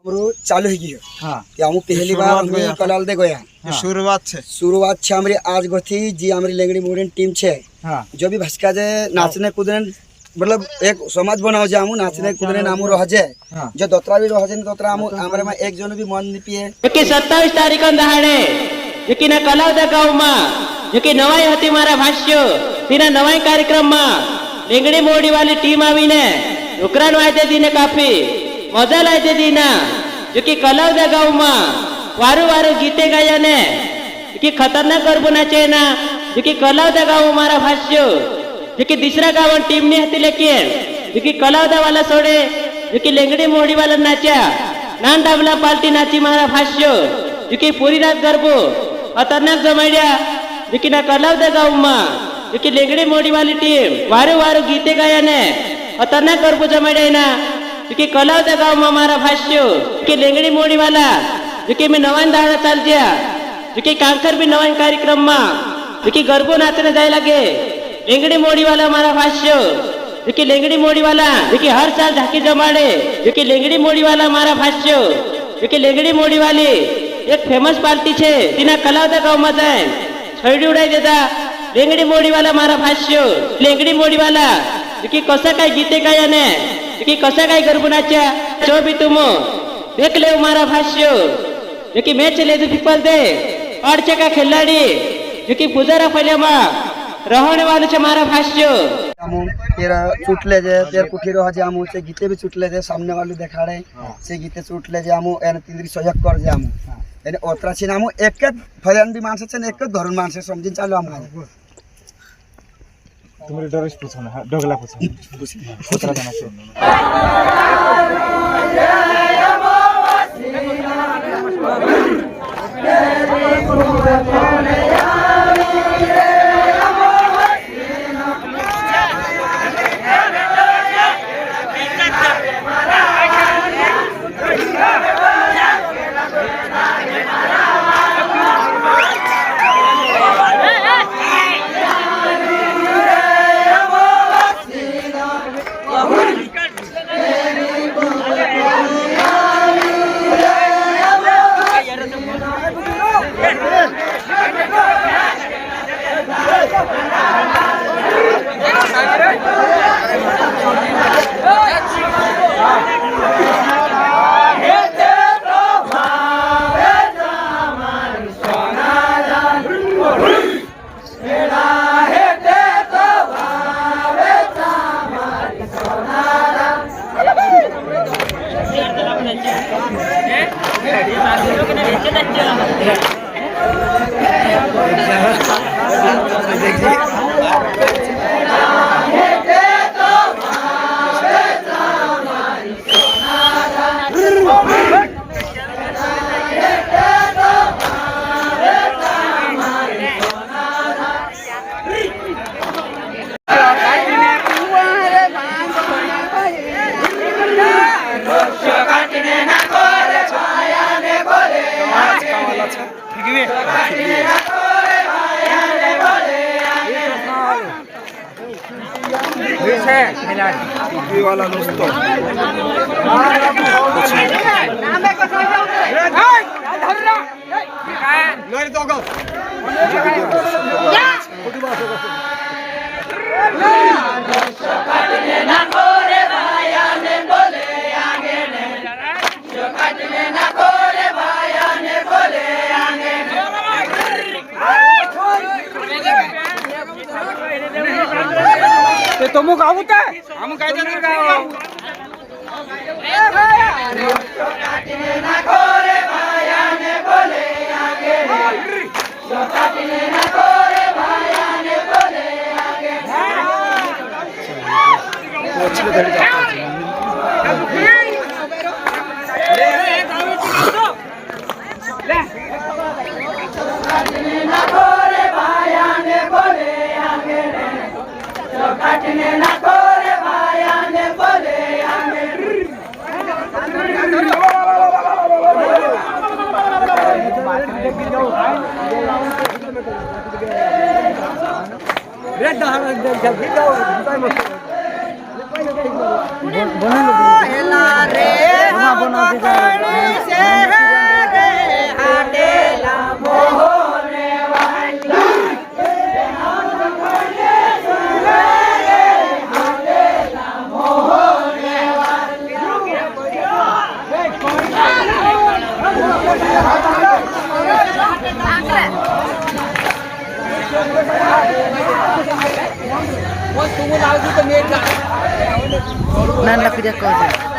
हमरो चालू है गई हाँ कि हम पहली बार हम कलाल दे गया शुरुआत छे हमारी आज गथी जी हमारी लेंगड़ी मोड़न टीम छे हाँ जो भी भस्का जे नाचने कूदने मतलब एक समाज बनाओ जे हमू नाचने कूदने नामू रह जे जो दोतरा भी रह जे दोतरा हमू हमरे में एक जन भी मन नहीं पिए की 27 तारीख दहाड़े जो ना कलाव गाँव में जो नवाई होती मारा भाष्य तीना नवाई कार्यक्रम में लेंगड़ी मोड़ी वाली टीम आवी ने रुकरान वायदे दी ने काफी मजा लायदे दी ना जो कि कलाव गाँव में वारु वारु गीते गाया ने कि खतरनाक गरबो नाचे ना जो कि कलाव गाँव मारा भाष्य जो कि दूसरा गाँव टीम नहीं हती लेकिन जो कि कलावदा वाला सोड़े जो कि लेंगड़ी मोड़ी वाला नाचा नान डाबला पाल्टी नाची मारा भाष्य जो कि पूरी रात गरबो खतरनाक जमाड़िया जो कि ना कलावदा गाँव में जो कि लेंगड़ी मोड़ी वाली टीम वारु वारु गीते गाया ने खतरनाक गरबो जमाड़िया ना जो कि कलावदा गाँव में मारा भाष्य जो कि लेंगड़ी मोड़ी वाला जो कि मैं नवान दाड़ा चाल दिया जो कि कांकर भी नवान कार्यक्रम में जो कि गरबो नाचने जाए लगे लेंगड़ी मोड़ी वाला हमारा भाष्य जो कि लेंगड़ी मोड़ी वाला जो कि हर साल झांकी जमाड़े जो कि लेंगड़ी मोड़ी वाला हमारा भाष्य जो कि लेंगड़ी मोड़ी वाली एक फेमस पार्टी छे तीना कलावदा गाँव में जाए छड़ी उड़ाई देता लेंगड़ी मोड़ी वाला हमारा भाष्य लेंगड़ी मोड़ी वाला जो कि कसा काय गीते गाया ने जो कि कसा काय गरबो नाचा जो भी तुम देख ले हमारा भाष्य जो कि मैच ले पीपल दे अड़चे का खिलाड़ी जो कि पुजारा फैले में रहने वाले छे मारा भाष्य हमू तेरा चुटले जे तेर कुठी रह जे हमू से गीते भी चुटले जे सामने वाले देखाड़े से गीते चुटले जे हमू एन तिंद्री सहयोग कर जे हमू एने ओतरा छिन हमू एक फरन भी मानसे छन एक धरन मानसे समझिन चालू हमू तुम्हारे डरेस पूछो ना डगला पूछो ओतरा जाना से वाला दोस्तों तुम गाँव हम काय जाणार गाव बना Nan la pida cosa.